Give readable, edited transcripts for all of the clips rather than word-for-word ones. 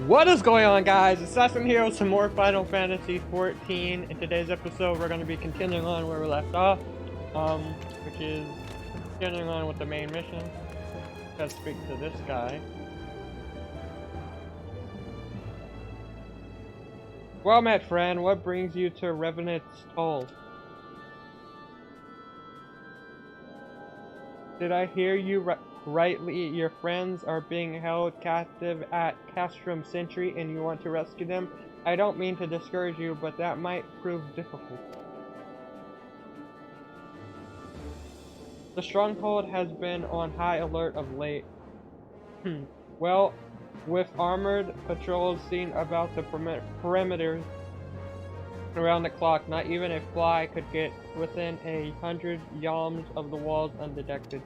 What is going on, guys? Assassin here with some more Final Fantasy 14. In today's episode, we're going to be continuing on where we left off, which is continuing on with the main mission. Let's speak to this guy. Well met, friend. What brings you to Revenant's Toll? Did I hear you rightly? Your friends are being held captive at Castrum Sentry and you want to rescue them? I don't mean to discourage you, but that might prove difficult. The stronghold has been on high alert of late. Well, with armored patrols seen about the perimeter around the clock, not even a fly could get within 100 yalms of the walls undetected.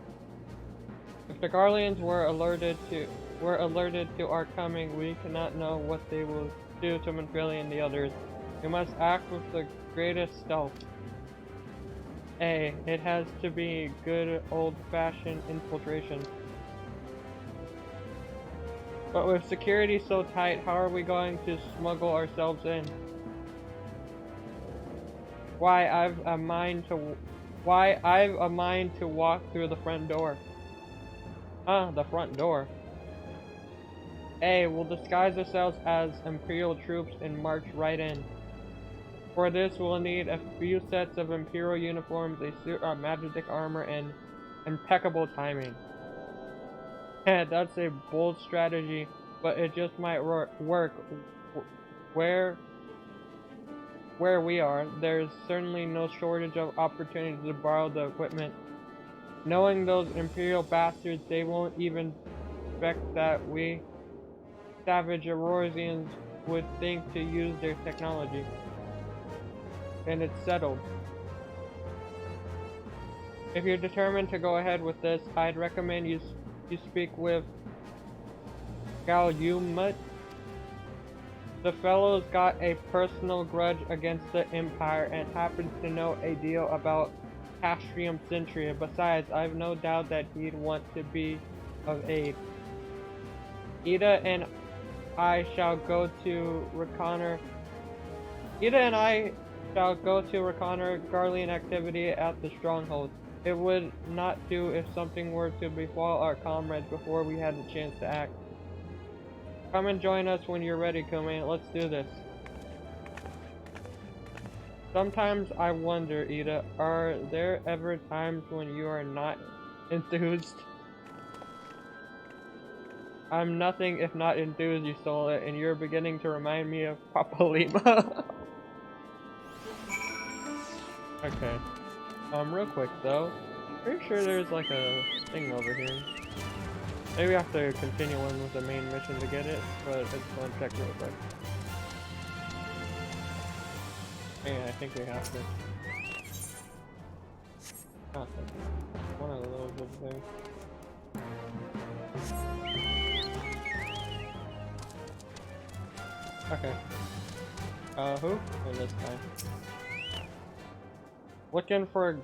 If the Guardians were alerted to our coming, we cannot know what they will do to Manfili and the others. We must act with the greatest stealth. It has to be good old-fashioned infiltration. But with security so tight, how are we going to smuggle ourselves in? Why, I've a mind to walk through the front door. The front door. We'll disguise ourselves as Imperial troops and march right in. For this, we'll need a few sets of Imperial uniforms, a suit of magic armor, and impeccable timing. That's a bold strategy, but it just might work. Where we are, there's certainly no shortage of opportunities to borrow the equipment. Knowing those Imperial bastards, they won't even expect that we savage Aurorians would think to use their technology. And it's settled. If you're determined to go ahead with this, I'd recommend you speak with Galumut. The fellow's got a personal grudge against the Empire and happens to know a deal about Castrum Sentry. Besides, I've no doubt that he'd want to be of aid. Ida and I shall go to reconnoiter Guardian activity at the stronghold. It would not do if something were to befall our comrades before we had the chance to act. Come and join us when you're ready, Kumain. Let's do this. Sometimes I wonder, Ida, are there ever times when you are not enthused? I'm nothing if not enthused, you stole it, and you're beginning to remind me of Papa Lima. Okay. Real quick though, pretty sure there's like a thing over here. Maybe I have to continue on with the main mission to get it, but I just want to check real quick. Yeah, I think we have to. Oh, one of those over there. Okay. Who? Oh, this guy. Looking for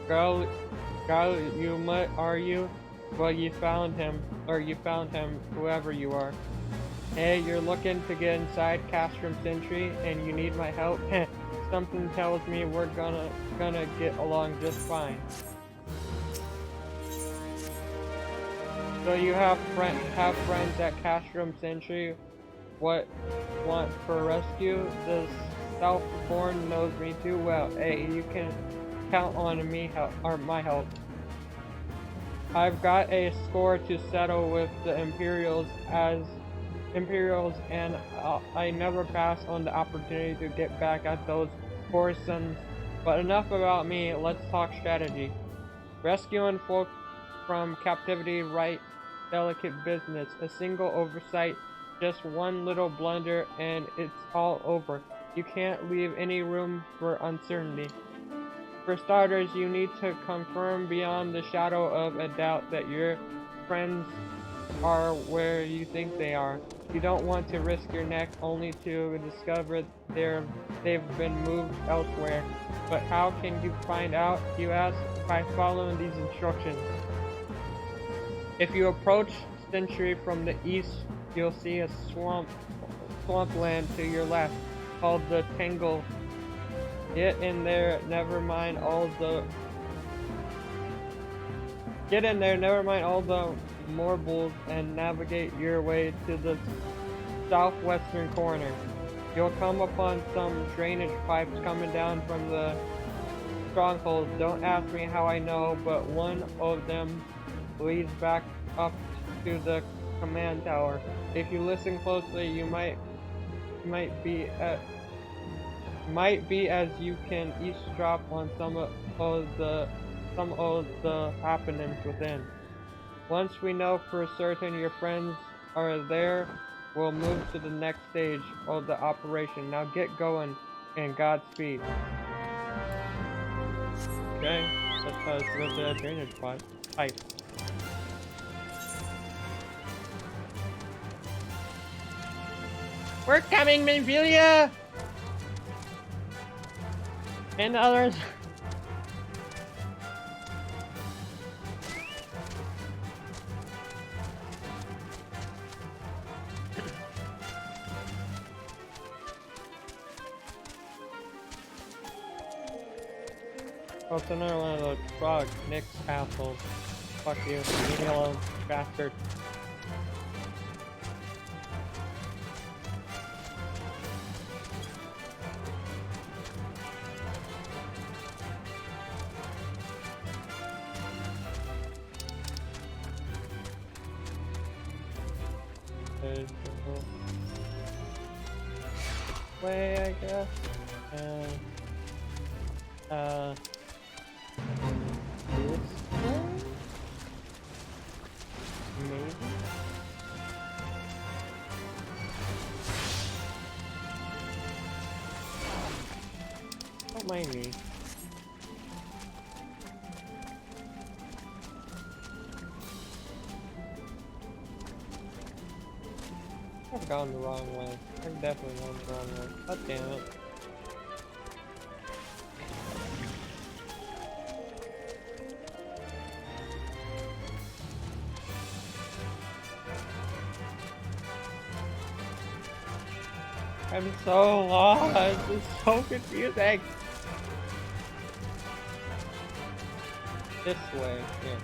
Galumut, are you? Well, you found him, whoever you are. Hey, you're looking to get inside Castrum Sentry, and you need my help? Something tells me we're gonna get along just fine. So you have friends at Castrum Sentry? Want for rescue? The Southborn knows me too well. Hey, you can count on my help. I've got a score to settle with the Imperials, and I never pass on the opportunity to get back at those poor sons. But enough about me, let's talk strategy. Rescuing folk from captivity, right? Delicate business. A single oversight, just one little blunder, and it's all over. You can't leave any room for uncertainty. For starters, you need to confirm beyond the shadow of a doubt that your friends are where you think they are. You don't want to risk your neck only to discover they've been moved elsewhere. But how can you find out, you ask? By following these instructions. If you approach Sentry from the east you'll see a swampland to your left called the Tangle. Get in there, never mind all the marbles, and navigate your way to the southwestern corner. You'll come upon some drainage pipes coming down from the stronghold. Don't ask me how I know, but one of them leads back up to the command tower. If you listen closely, you might be as you can eavesdrop on some of the happenings within. Once we know for certain your friends are there, we'll move to the next stage of the operation. Now get going, and Godspeed. Okay, let's go to the drainage pipe. We're coming, Manvelia! And others. Oh, it's another one of those frog Nick's assholes. Fuck you. Leave me alone, bastard. Way, I guess. This way? Maybe? Don't mind me. I've gone the wrong way. I've definitely gone the wrong way. God damn it. I'm so lost. It's so confusing. This way, yeah.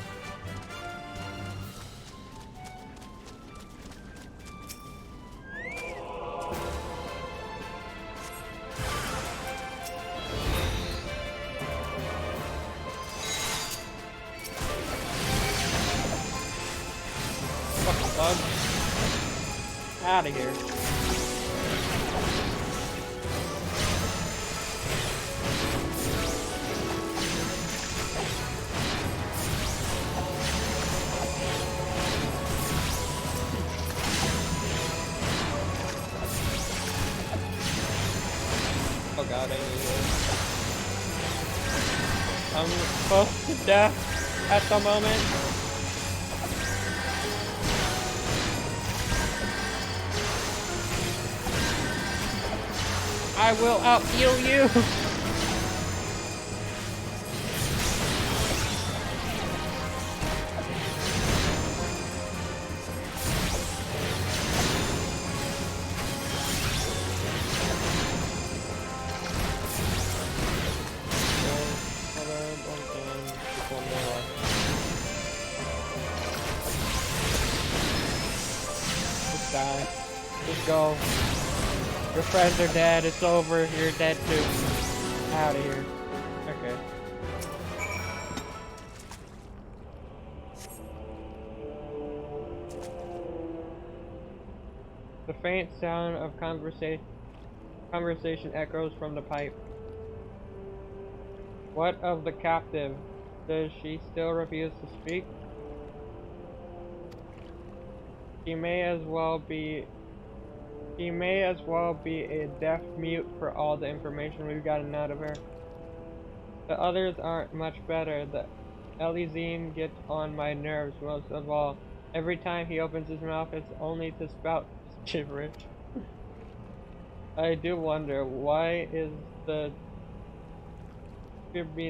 Fucking bug. Out of here. Oh god, I need it. I'm close to death at the moment. I will out-heal you! Just die. Just go. Your friends are dead, it's over, you're dead too. Out of here. Okay. The faint sound of conversation echoes from the pipe. What of the captive? Does she still refuse to speak? She may as well be a deaf mute for all the information we've gotten out of her. The others aren't much better. The Elysian gets on my nerves most of all. Every time he opens his mouth, it's only to spout gibberish. I do wonder, why is the Treebonus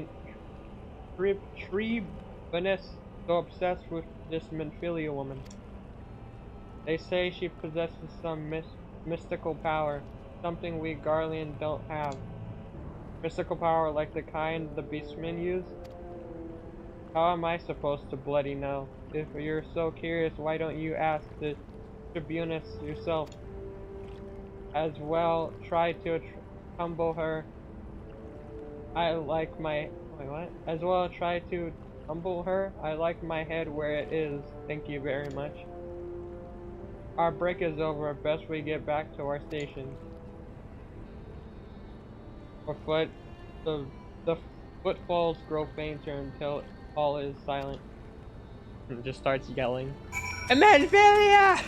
so obsessed with this Manphilia woman? They say she possesses some mystical power, something we Garlean don't have. Mystical power like the kind the beastmen use? How am I supposed to bloody know? If you're so curious, why don't you ask the tribunus yourself? As well, try to humble her. I like my... Wait, what? As well, try to humble her. I like my head where it is. Thank you very much. Our break is over. Best we get back to our station. Foot, the footfalls grow fainter until all is silent. And just starts yelling. Amanvelia!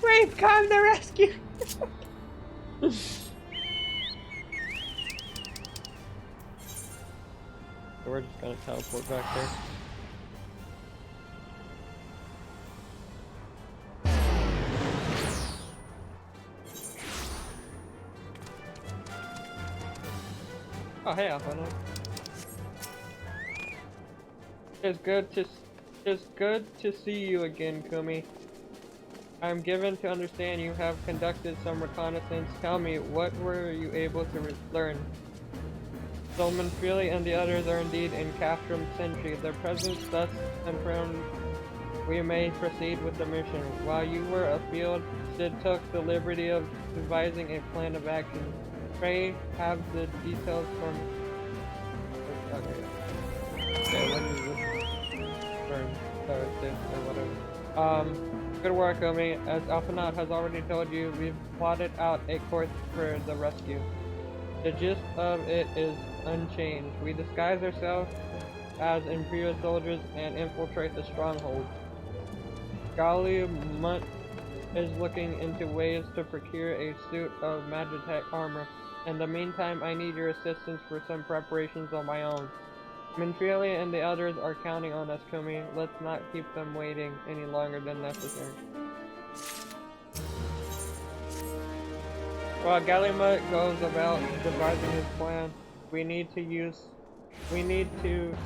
We've come to rescue! So we're just gonna teleport back there. Oh hey, Alpha. It's good to see you again, Kumi. I'm given to understand you have conducted some reconnaissance. Tell me, what were you able to learn? Solomon Feely and the others are indeed in Castrum Sentry. Their presence thus confirmed we may proceed with the mission. While you were afield, Sid took the liberty of devising a plan of action. Pray have the details from... Okay, what is this? Or whatever. Good work, Omi. As Alphanaut has already told you, we've plotted out a course for the rescue. The gist of it is unchanged. We disguise ourselves as Imperial soldiers and infiltrate the stronghold. Munt is looking into ways to procure a suit of Magitech armor. In the meantime, I need your assistance for some preparations on my own. Minfilia and the others are counting on us, Kumi. Let's not keep them waiting any longer than necessary. While Gallimut goes about devising his plan, we need to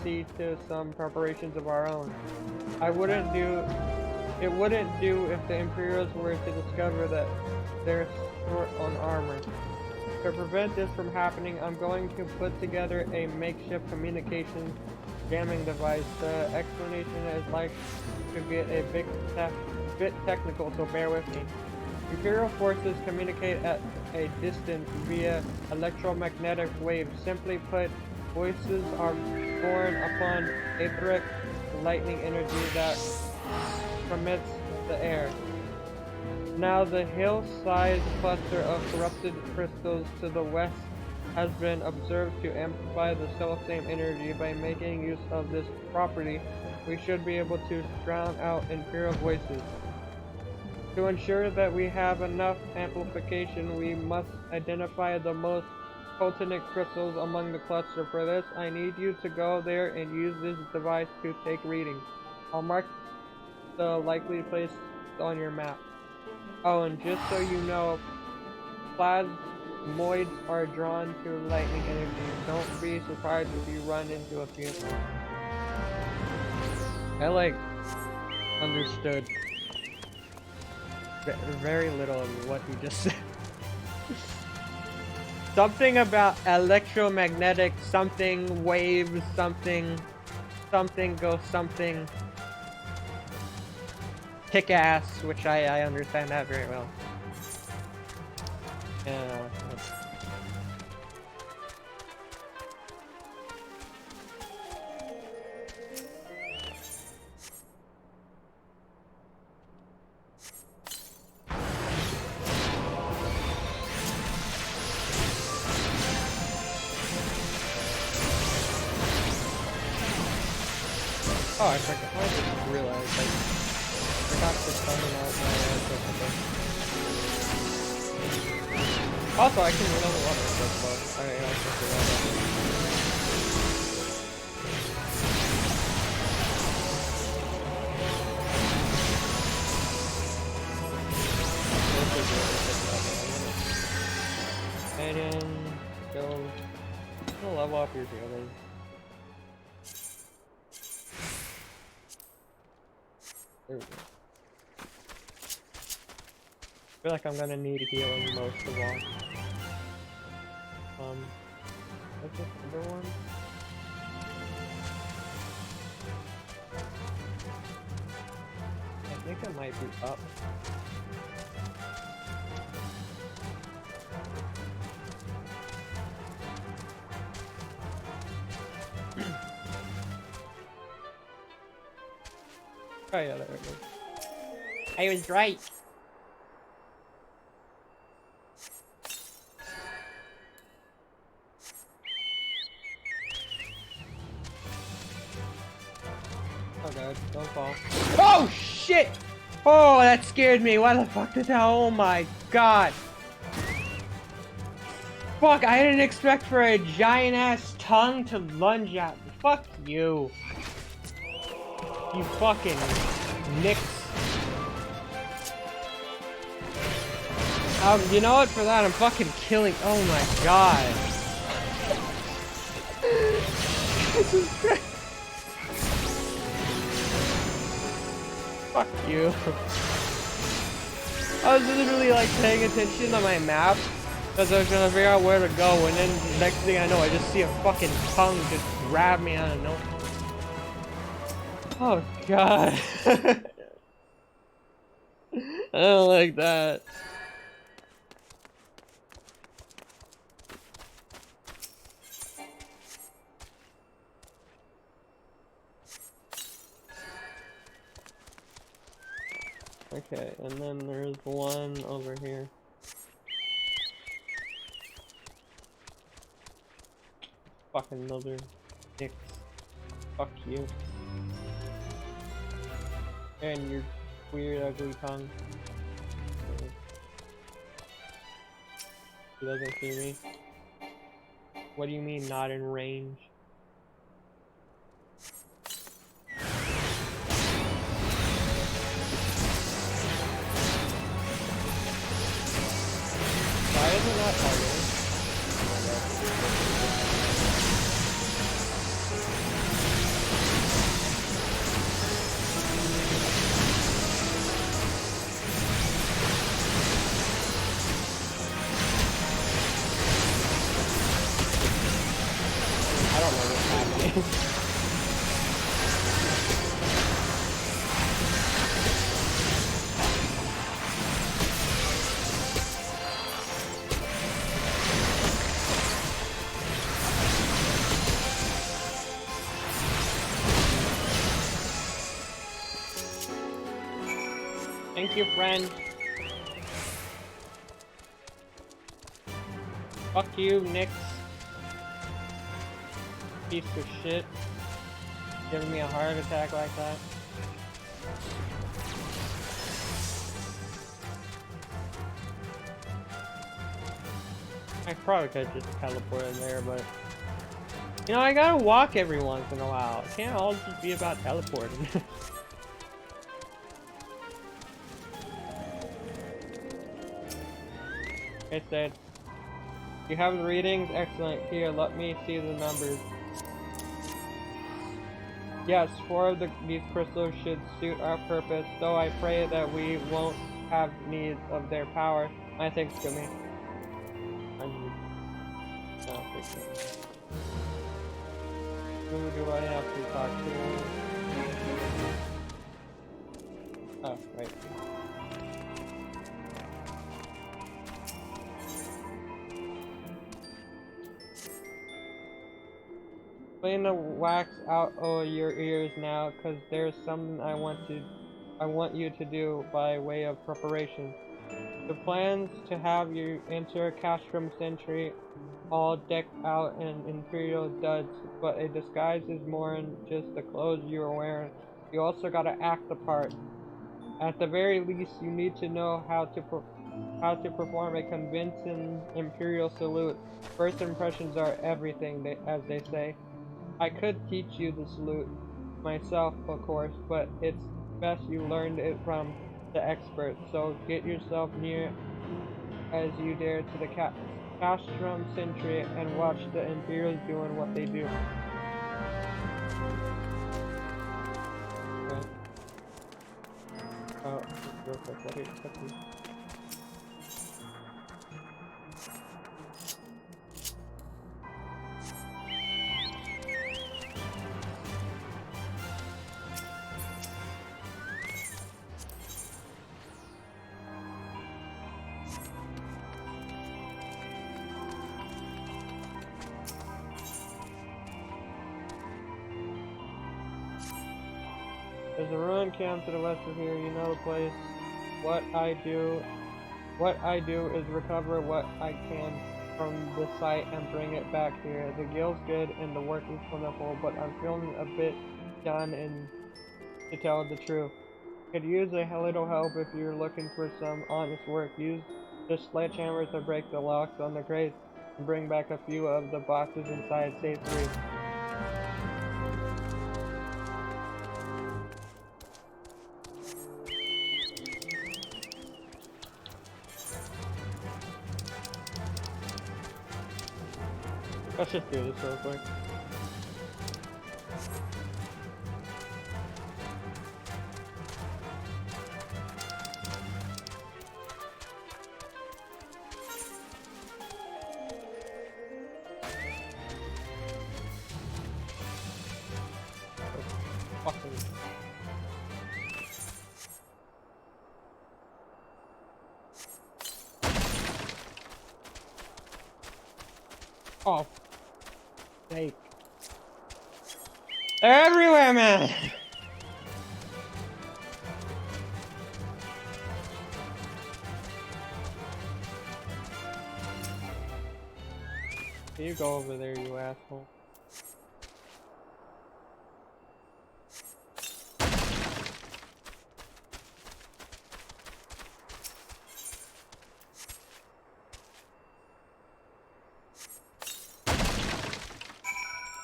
see to some preparations of our own. It wouldn't do if the Imperials were to discover that they're short on armor. To prevent this from happening, I'm going to put together a makeshift communication jamming device. The explanation is like to get a bit technical, so bear with me. Imperial forces communicate at a distance via electromagnetic waves. Simply put, voices are born upon etheric lightning energy that permits the air. Now the hill-sized cluster of corrupted crystals to the west has been observed to amplify the self-same energy. By making use of this property, we should be able to drown out Imperial voices. To ensure that we have enough amplification, we must identify the most potent crystals among the cluster. For this, I need you to go there and use this device to take readings. I'll mark the likely place on your map. Oh, and just so you know, plasmoids are drawn to lightning energy. Don't be surprised if you run into a few. I understood very little of what he just said. Something about electromagnetic something, waves something, something goes something. Kick ass, which I understand that very well. Oh, I just realized, I forgot to summon out my Also, I can level up with this bow. I also forgot that. And then go level up your healing. There we go. feel like I'm gonna need healing most of all. What's this other one? I think it might be up. Oh yeah, there it is. I was right! Oh god, don't fall. Oh shit! Oh, that scared me. Why the fuck did that? Oh my god. Fuck, I didn't expect for a giant ass tongue to lunge at me. Fuck you. You fucking nicks. You know what? For that, I'm fucking killing. Oh my god. This is great. Fuck you. I was literally like paying attention on my map because I was trying to figure out where to go, and then the next thing I know, I just see a fucking tongue just grab me out of nowhere. Oh god. I don't like that. Okay, and then there's one over here. Fucking another dicks. Fuck you. And your weird ugly tongue. He doesn't see me. What do you mean not in range? Why is it not targeted? I don't know what's happening. Thank you, friend. Fuck you, Nix. Piece of shit. Giving me a heart attack like that. I probably could just teleport in there, but... You know, I gotta walk every once in a while. It can't all just be about teleporting. It said, you have the readings? Excellent. Here, let me see the numbers. Yes, 4 of these crystals should suit our purpose, though I pray that we won't have need of their power. My thanks to me. Who do I have to talk to? Oh, right. Clean the wax out of your ears now, cause there's something I want you to do by way of preparation. The plans to have you enter Castrum Sentry all decked out in Imperial duds, but a disguise is more than just the clothes you're wearing. You also gotta act the part. At the very least, you need to know how to perform a convincing Imperial salute. First impressions are everything, as they say. I could teach you the salute myself, of course, but it's best you learned it from the expert. So get yourself near as you dare to the Castrum Sentry and watch the Imperials doing what they do. Okay. Oh, real quick, let me quickly. There's a ruined camp to the west of here. You know the place. What I do is recover what I can from the site and bring it back here. The guild's good and the work is wonderful, but I'm feeling a bit done and to tell the truth. Could use a little help if you're looking for some honest work. Use the sledgehammer to break the locks on the crates and bring back a few of the boxes inside safely. Let's just do this real quick. Fucking. Oh. Sake. They're everywhere, man! You go over there, you asshole.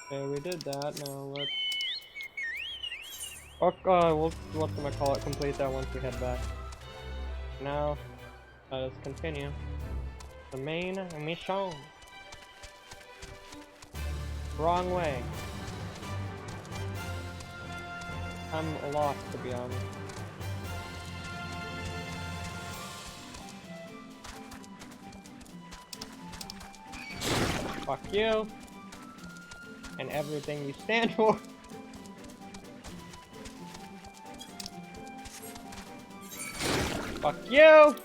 Okay, we did that. Now let's. We'll whatchamacallit, complete that once we head back. Now, let us continue the main mission. Wrong way. I'm lost, to be honest. Fuck you. And everything you stand for. Fuck you!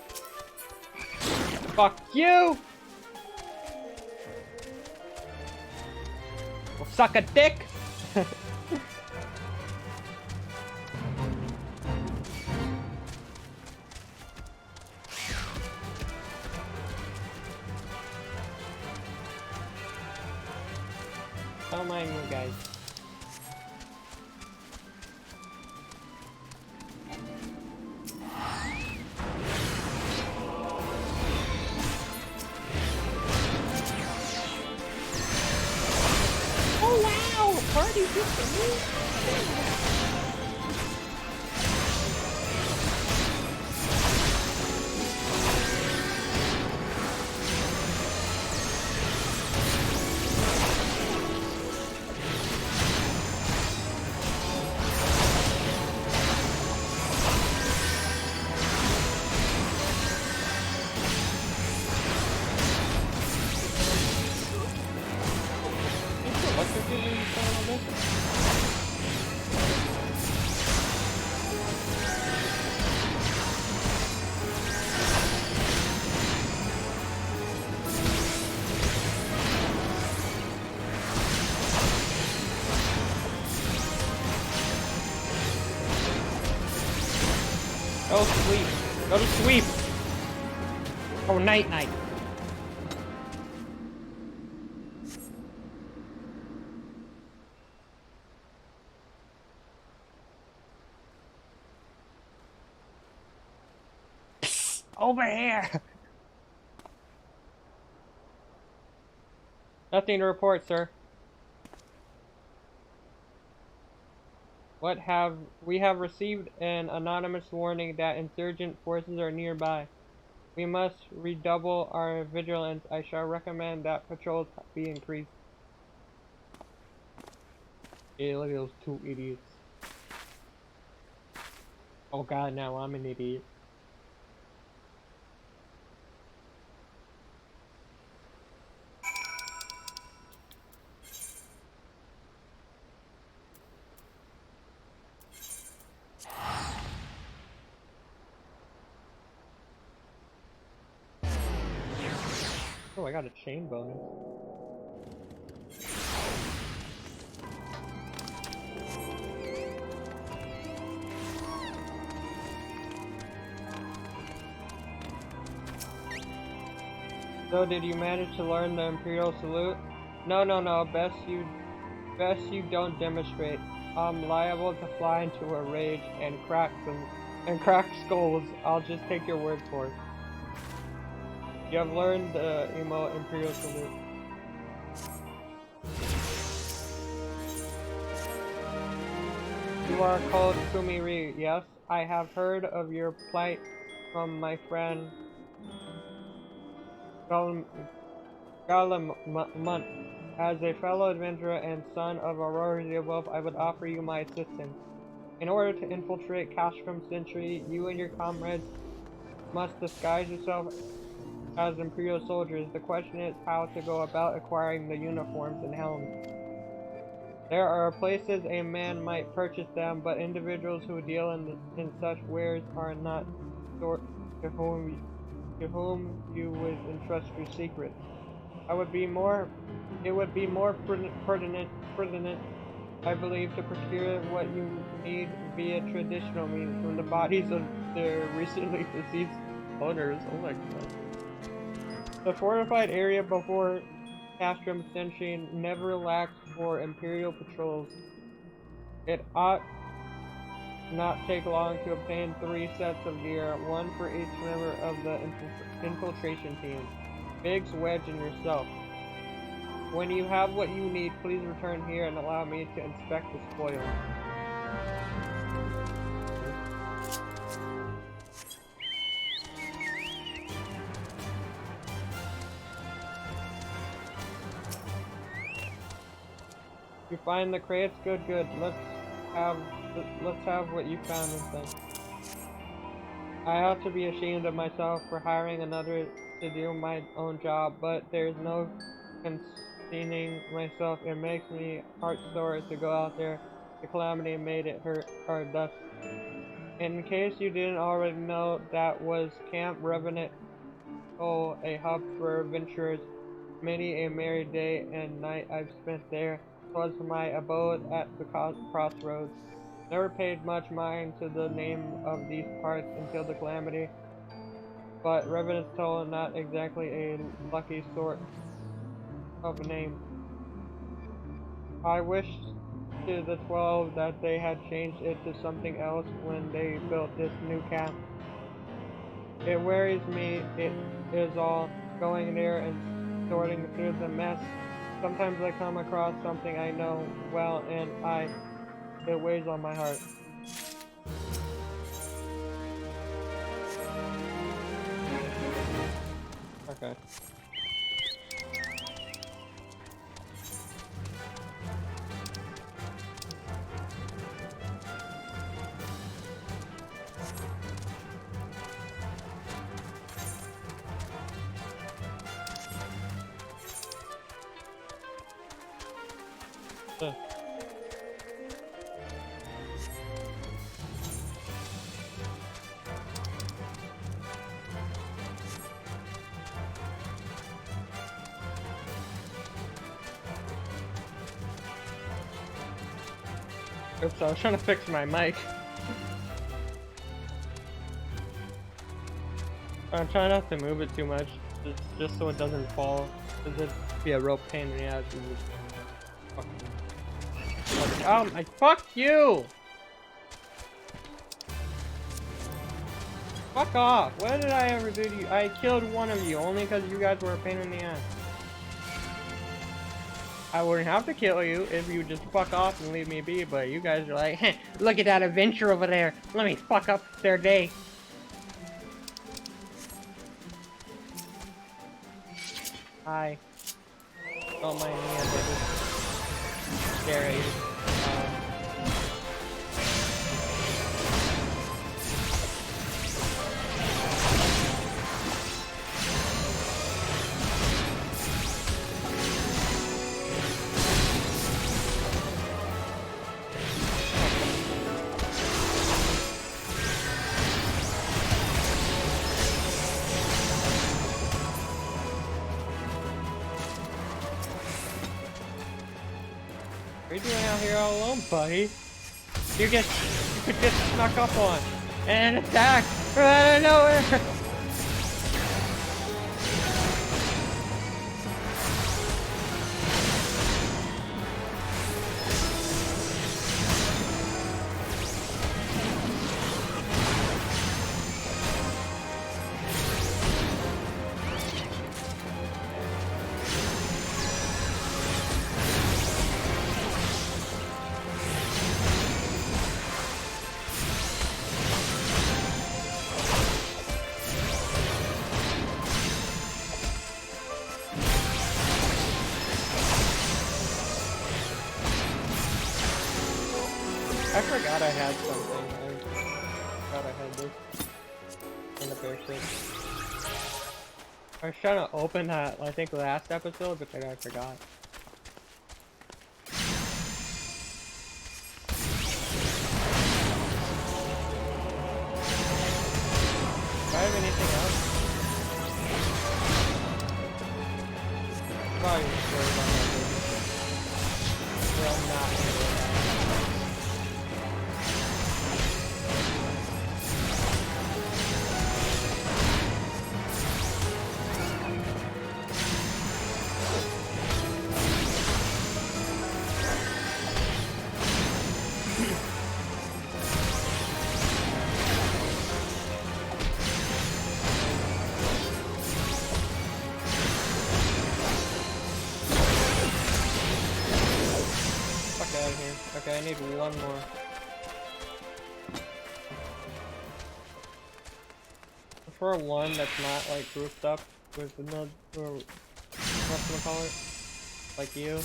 Fuck you! Well, suck a dick! Don't mind me, guys. Oh wow! Party just for me? Go sleep. Go to sleep. Oh, night night. Psst, over here. Nothing to report, sir. We have received an anonymous warning that insurgent forces are nearby. We must redouble our vigilance. I shall recommend that patrols be increased. Yeah, look at those two idiots. Oh god, now I'm an idiot. Oh, I got a chain bonus. So did you manage to learn the Imperial salute? No. Best you don't demonstrate. I'm liable to fly into a rage and crack skulls. I'll just take your word for it. You have learned the Imperial salute. You are called Kumiri, yes? I have heard of your plight from my friend Galamont. As a fellow adventurer and son of Aurora the Wolf, I would offer you my assistance. In order to infiltrate Castrum Century, you and your comrades must disguise yourself as Imperial soldiers. The question is how to go about acquiring the uniforms and helms. There are places a man might purchase them, but individuals who deal in such wares are not sure to whom you would entrust your secrets. It would be more pertinent, I believe, to procure what you need via traditional means from the bodies of their recently deceased owners. Oh my god. The fortified area before Castrum Century never lacked for Imperial patrols. It ought not take long to obtain 3 sets of gear, one for each member of the infiltration team. Biggs, Wedge, and yourself. When you have what you need, please return here and allow me to inspect the spoil. You find the crates? Good. Let's have what you found inside. I ought to be ashamed of myself for hiring another to do my own job, but there's no concealing myself. It makes me heart sore to go out there. The calamity made it hurt our dust. In case you didn't already know, that was Camp Revenant Hole, a hub for adventurers. Many a merry day and night I've spent there. 'Twas my abode at the crossroads. Never paid much mind to the name of these parts until the calamity. But Revenant's Toll, not exactly a lucky sort of a name. I wished to the 12 that they had changed it to something else when they built this new camp. It worries me, it is all going there and sorting through the mess. Sometimes I come across something I know well and it weighs on my heart. Okay. Oops, I was trying to fix my mic. I'm trying not to move it too much, just so it doesn't fall. Cause it'd be a real pain in the ass. Oh my, fuck you! Fuck off! What did I ever do to you? I killed one of you only because you guys were a pain in the ass. I wouldn't have to kill you if you just fuck off and leave me be, but you guys are like, hey, look at that adventure over there. Let me fuck up their day. Hi. Don't mind me, I'm just stare at you. What are you doing out here all alone, buddy? You could get snuck up on and attack out of nowhere. forgot I had something. I forgot I had this. In the bear shit. I was trying to open that, I think, last episode, but then I forgot. Do I have anything else? Probably sure about my business. But I'm not gonna do that. Okay, I need one more. For one that's not like grouped up with another, whatchamacallit, like you.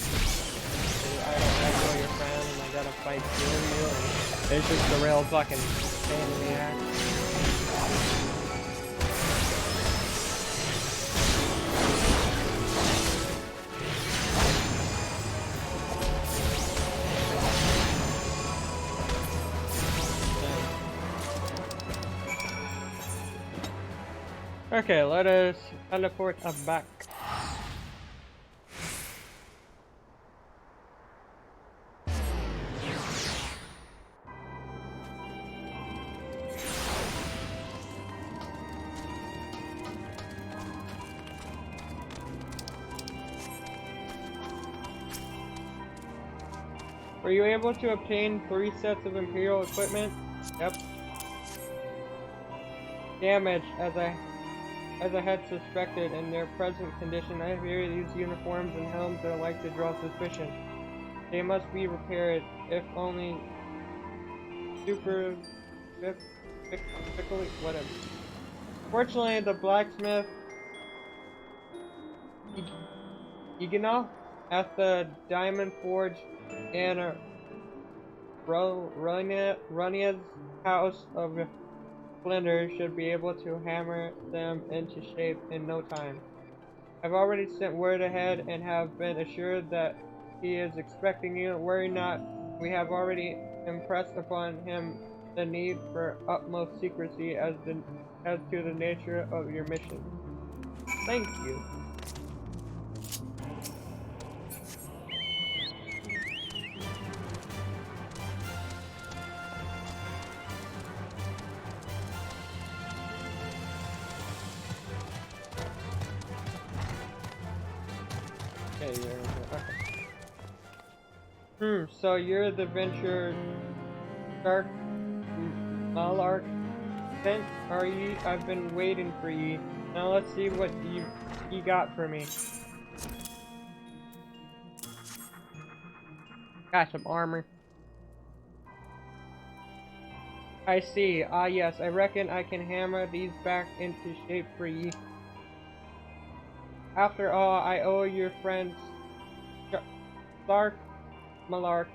I don't know your friend and I gotta fight two of you and it's just a real fucking pain in the ass. Okay, let us teleport back. Were you able to obtain 3 sets of Imperial equipment? Yep. Damaged, as I had suspected. In their present condition, I fear these uniforms and helms are like to draw suspicion. They must be repaired, if only whatever. Fortunately, the blacksmith Iganov at the Diamond Forge and Ronia's house of Splendor should be able to hammer them into shape in no time. I've already sent word ahead and have been assured that he is expecting you. Worry not, we have already impressed upon him the need for utmost secrecy as to the nature of your mission. Thank you. Okay. So you're the venture Stark Malark. Then are ye? I've been waiting for ye. Now let's see what ye got for me. Got some armor. I see. Ah yes, I reckon I can hammer these back into shape for ye. After all, I owe your friends Stark Malark.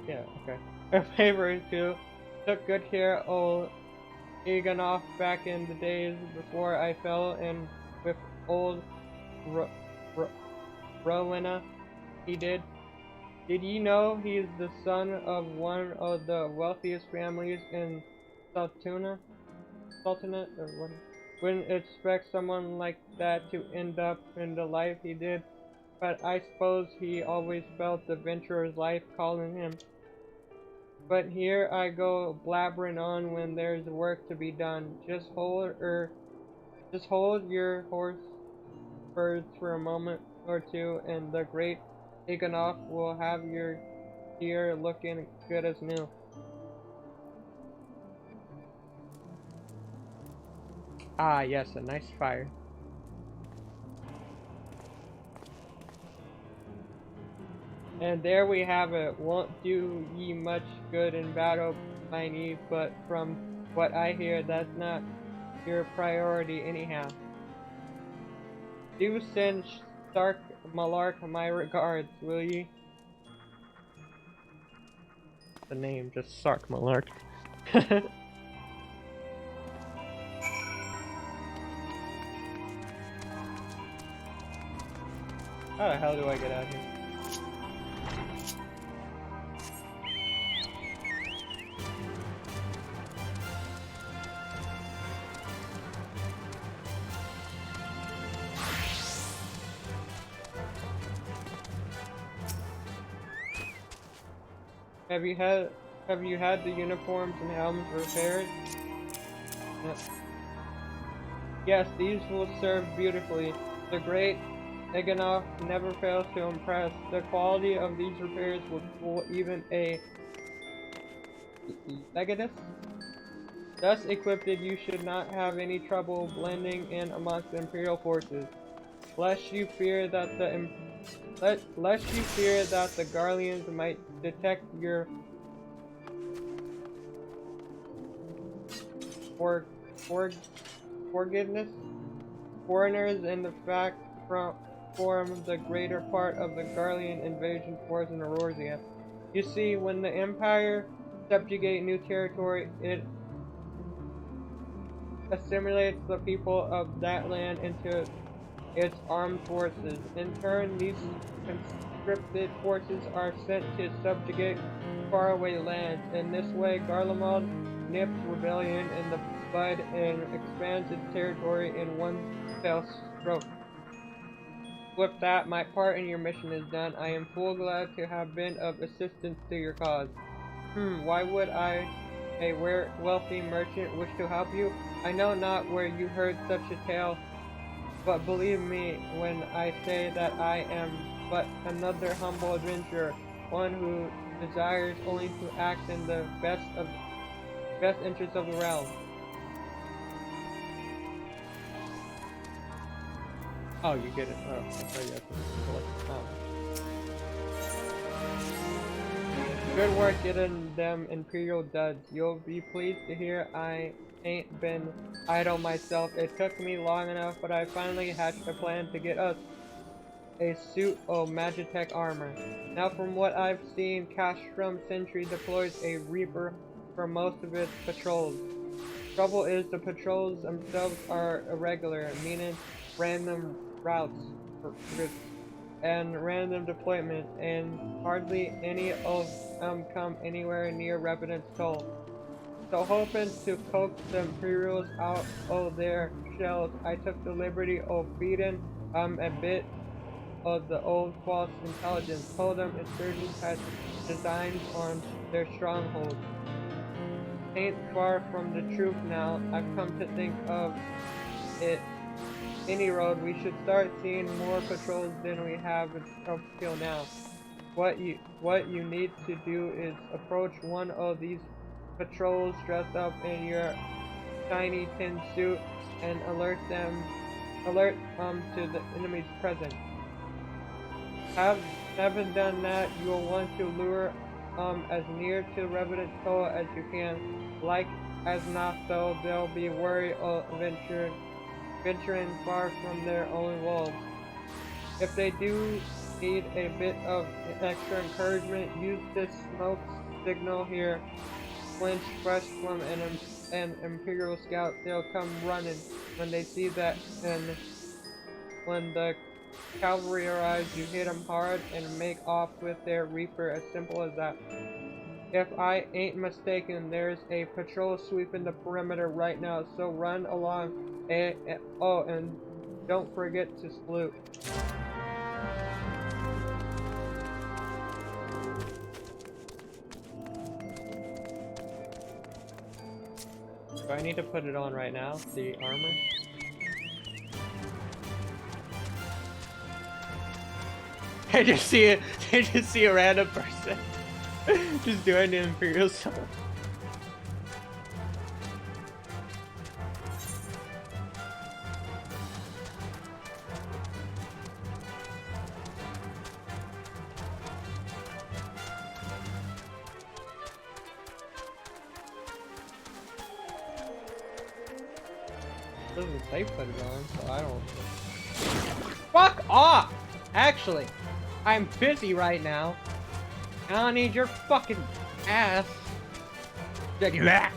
Yeah, okay. A favor too. Took good care of old Iganov back in the days before I fell in with old Rowena. He did. Did ye know he's the son of one of the wealthiest families in Sultanate or what? Wouldn't expect someone like that to end up in the life he did, but I suppose he always felt the adventurer's life calling him. But here I go blabbering on when there's work to be done. Just hold your horse birds for a moment or two, and the great Iganov will have your gear looking good as new. Ah, yes, a nice fire. And there we have it. Won't do ye much good in battle, Miney, but from what I hear, that's not your priority anyhow. Do send Stark Malark my regards, will ye? the name, just Sark Malark. How the hell do I get out of here? Have you had the uniforms and helms repaired? Yes, these will serve beautifully. The great Eganov never fails to impress. The quality of these repairs will fool even a Legatus. Thus equipped, you should not have any trouble blending in amongst the Imperial forces, lest you fear that the Garleans might detect your forgiveness. Foreigners, in the fact, form the greater part of the Garlean invasion force in Eorzea. You see, when the Empire subjugate new territory, it assimilates the people of that land into its armed forces. In turn, these conscripted forces are sent to subjugate faraway lands. In this way, Garlemald nips rebellion in the bud and expands its territory in one fell stroke. With that, my part in your mission is done. I am full glad to have been of assistance to your cause. Why would I, a wealthy merchant, wish to help you? I know not where you heard such a tale, but believe me when I say that I am but another humble adventurer, one who desires only to act in the best interests of the realm. Oh, you get it. Oh, I thought you had to Good work getting them Imperial duds. You'll be pleased to hear I ain't been idle myself. It took me long enough, but I finally hatched a plan to get us a suit of Magitech armor. Now, from what I've seen, Castrum Sentry deploys a Reaper for most of its patrols. Trouble is, the patrols themselves are irregular, meaning random routes and random deployment, and hardly any of them come anywhere near Revenant's Toll. So hoping to coax the Imperials out of their shells, I took the liberty of feeding a bit of the old false intelligence. Told them insurgents had designs on their stronghold. Ain't far from the truth now. I've come to think of it. Any road, we should start seeing more patrols than we have up till now. What you need to do is approach one of these patrols dressed up in your shiny tin suit and alert them to the enemy's presence. Having done that, you will want to lure as near to Revenant Toll as you can. Like as not, though, they'll be wary of venturing far from their own walls. If they do need a bit of extra encouragement, use this smoke signal here. Flinch fresh from an Imperial scout, they'll come running when they see that, and when the cavalry arrives, you hit them hard and make off with their Reaper, as simple as that. If I ain't mistaken, there's a patrol sweeping the perimeter right now, so run along. Oh, and don't forget to salute. Do I need to put it on right now, the armor? I just see a random person just doing the Imperial stuff. Doesn't say put it on, so I don't. Fuck off! Actually, I'm busy right now. I don't need your fucking ass. Get you back.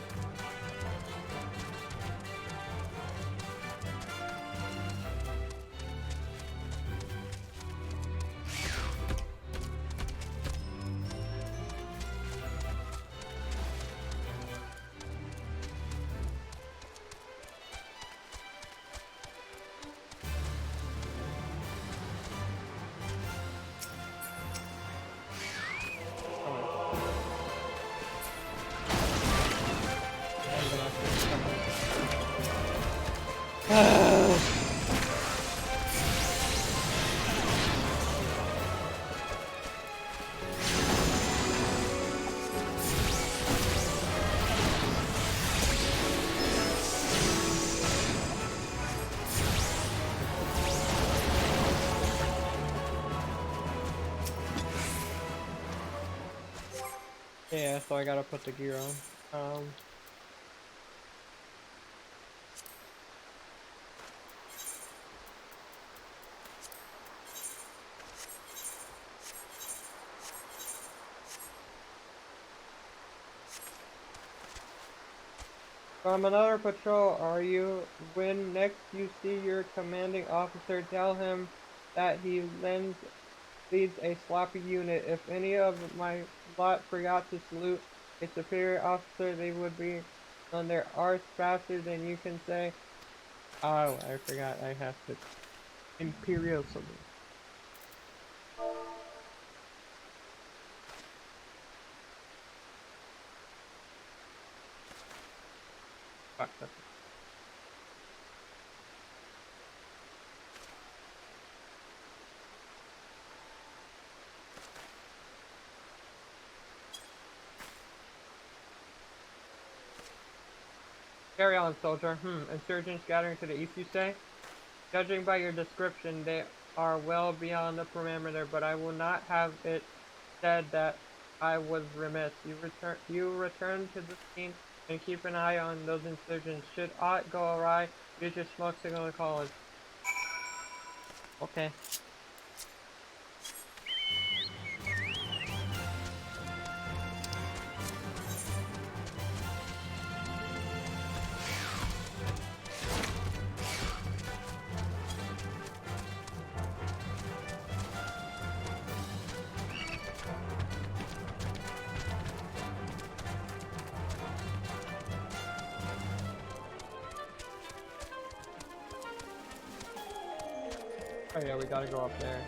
Yeah, so I gotta put the gear on. From another patrol, are you? When next you see your commanding officer, tell him that he leads a sloppy unit. If any of my lot forgot to salute a superior officer, they would be on their arse faster than you can say. Oh, I forgot I have to. Imperial salute. Fuck that. Carry on, soldier. Insurgents gathering to the east, you say? Judging by your description, they are well beyond the perimeter, but I will not have it said that I was remiss. You return to the scene and keep an eye on those insurgents. Should aught go awry, use your smoke signal to call us. Okay. Oh yeah, we gotta go up there.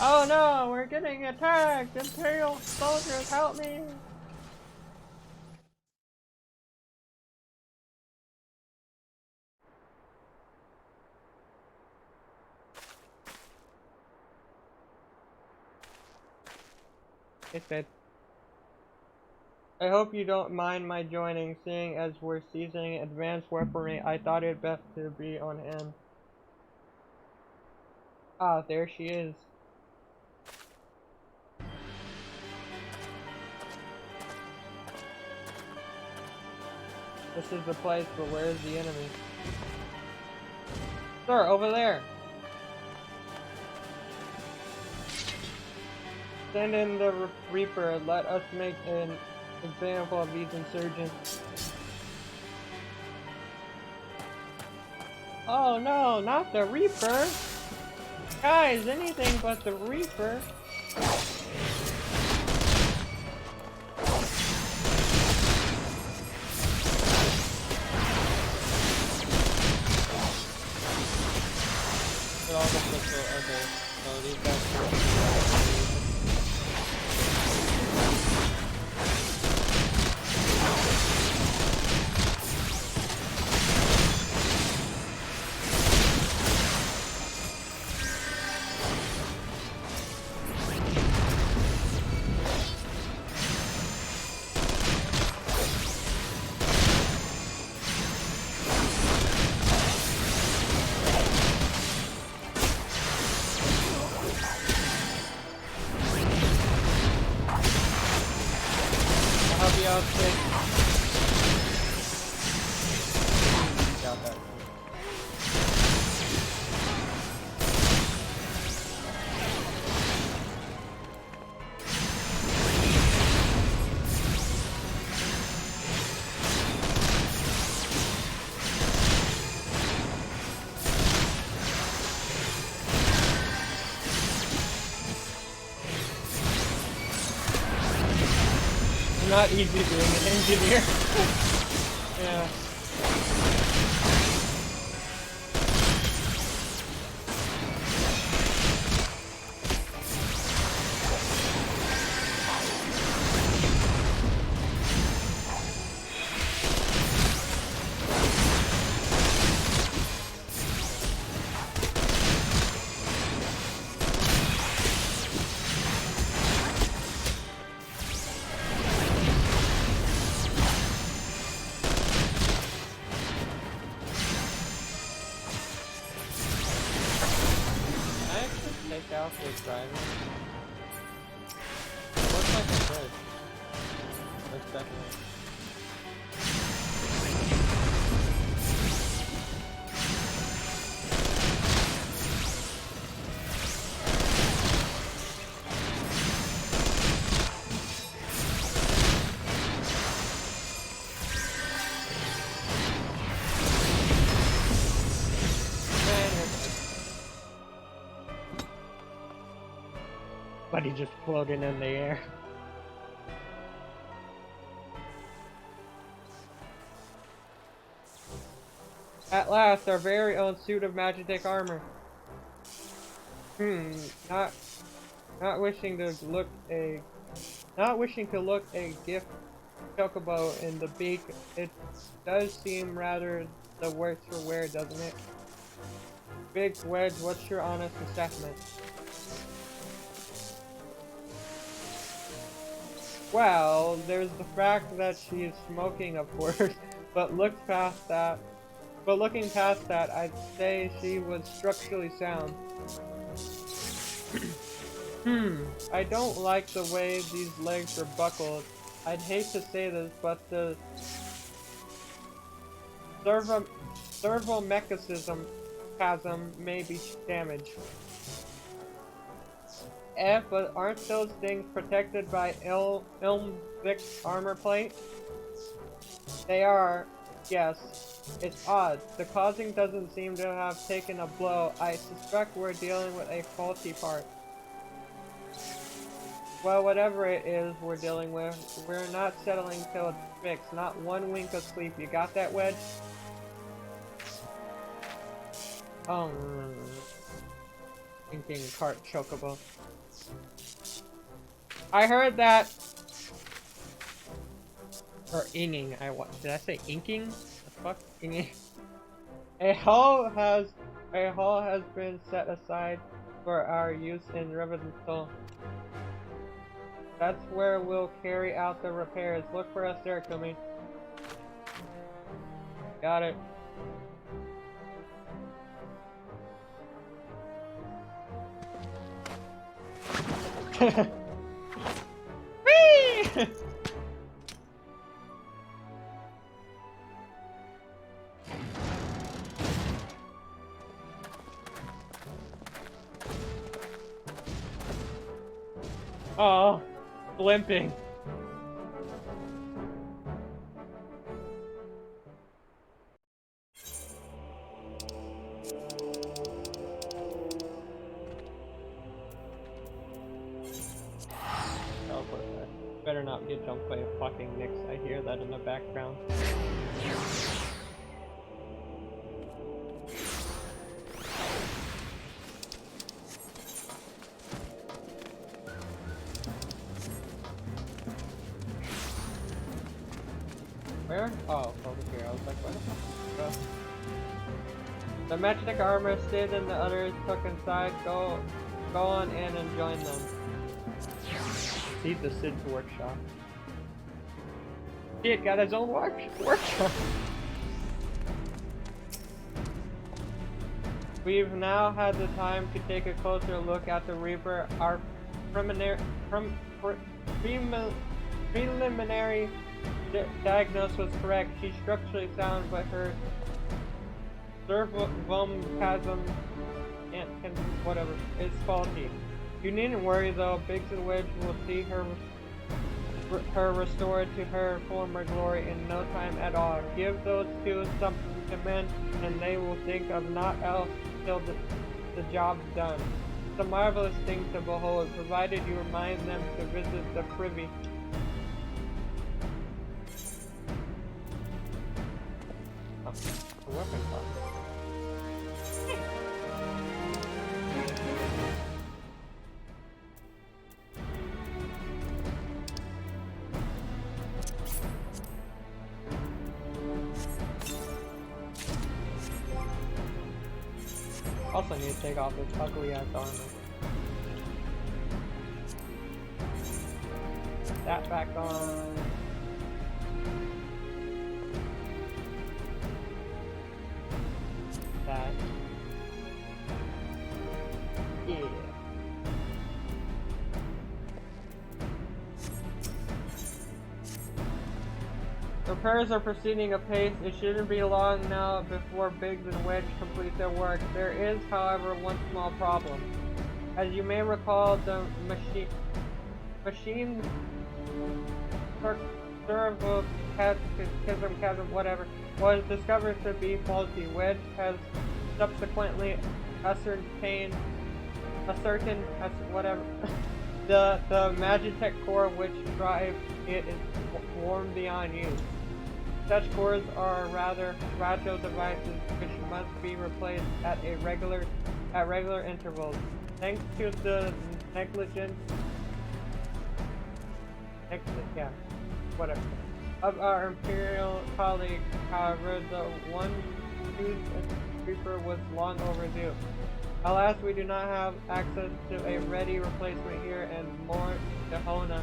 Oh no, we're getting attacked! Imperial soldiers, help me! It said, I hope you don't mind my joining, seeing as we're seizing advanced weaponry. I thought it best to be on hand. Ah, there she is. This is the place, but where is the enemy? Sir, over there! Send in the Reaper. Let us make an example of these insurgents. Oh no, not the Reaper! Guys, anything but the Reaper! Okay, so these guys. the outfit. Got that. Not easy being an engineer. Yeah. Outfit driving. Looks like a bridge. Looks definitely. But he just floating in the air. At last, our very own suit of Magitek armor. Not wishing to look a gift chocobo in the beak. It does seem rather the worse for wear, doesn't it? Big Wedge, what's your honest assessment? Well, there's the fact that she's smoking, of course, but looking past that, I'd say she was structurally sound. I don't like the way these legs are buckled. I'd hate to say this, but the servomechanism may be damaged. But aren't those things protected by Ilmvic's armor plate? They are, yes. It's odd. The causing doesn't seem to have taken a blow. I suspect we're dealing with a faulty part. Well, whatever it is we're dealing with, we're not settling till it's fixed. Not one wink of sleep. You got that, Wedge? Oh, thinking cart chocobo. I heard that. Or inging. Did I say inking? The fuck? Inging. A hall has been set aside for our use in Revental. That's where we'll carry out the repairs. Look for us there, Kumi. Got it. Whee! Oh, limping. Better not get jumped by a fucking Nyx. I hear that in the background. Where? Oh, over here. I was like, where the fuck did it go? The Magitek armor stayed and the others took inside. Go on in and join them. He's the Sid's workshop. Sid got his own workshop. We've now had the time to take a closer look at the Reaper. Our preliminary diagnosis was correct. She's structurally sound, but her cervicum and whatever is faulty. You needn't worry though. Biggs and Wedge will see her restored to her former glory in no time at all. Give those two something to mend, and they will think of naught else till the job's done. It's a marvelous thing to behold, provided you remind them to visit the privy. Oh, the weapon box. Also need to take off this ugly ass armor. That back on. That. Yeah. Repairs are proceeding apace. It shouldn't be long now before Biggs and Wedge complete their work. There is, however, one small problem. As you may recall, the machine chasm, whatever, was discovered to be faulty. Wedge has subsequently ascertained whatever the Magitech core which drives it is worn beyond use. Such cores are rather fragile devices which must be replaced at regular intervals. Thanks to the negligence of our Imperial colleague, however, the one whose reaper was long overdue. Alas, we do not have access to a ready replacement here in Mor Dahona,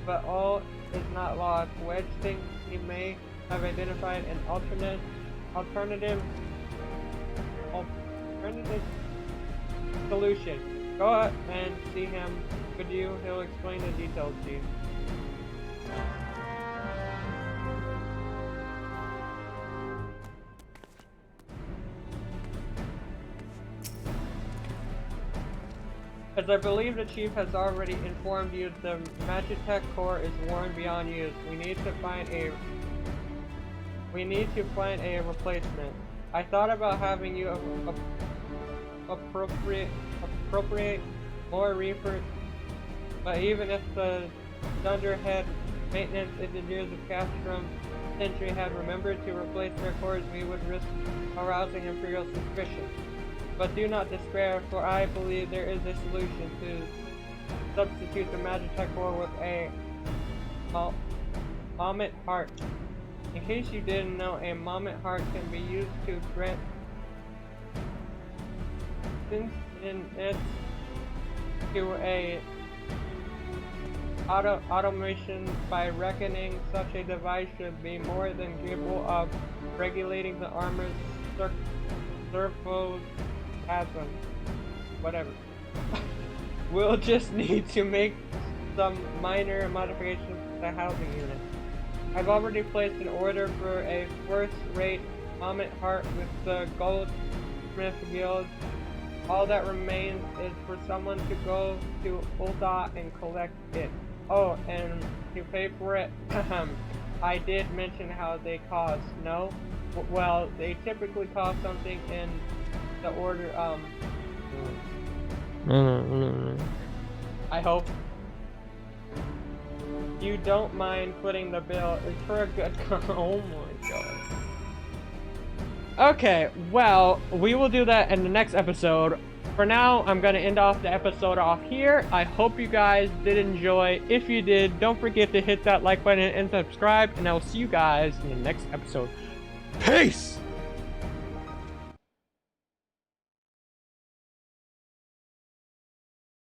but all is not lost. Wedge thinks he may have identified an alternative solution. Go out and see him. Could you? He'll explain the details to you. As I believe the chief has already informed you, the Magitech core is worn beyond use. We need to find a replacement. I thought about having you appropriate more reapers, but even if the Thunderhead maintenance engineers of Castrum Century had remembered to replace their cores, we would risk arousing Imperial suspicion. But do not despair, for I believe there is a solution to substitute the Magitech core with a Mammoth Heart. In case you didn't know, a Mammoth Heart can be used to grant it to a automation. By reckoning, such a device should be more than capable of regulating the armor's servo chasm. Whatever. We'll just need to make some minor modifications to the housing unit. I've already placed an order for a first-rate Mammoth Heart with the Goldsmith Guild. All that remains is for someone to go to Ulda and collect it. Oh, and to pay for it, I did mention how they cost, no? Well, they typically cost something in the order, I hope you don't mind footing the bill. It's for a good oh my god. Okay, well, we will do that in the next episode. For now, I'm going to end off the episode off here. I hope you guys did enjoy. If you did, don't forget to hit that like button and subscribe, and I'll see you guys in the next episode. Peace!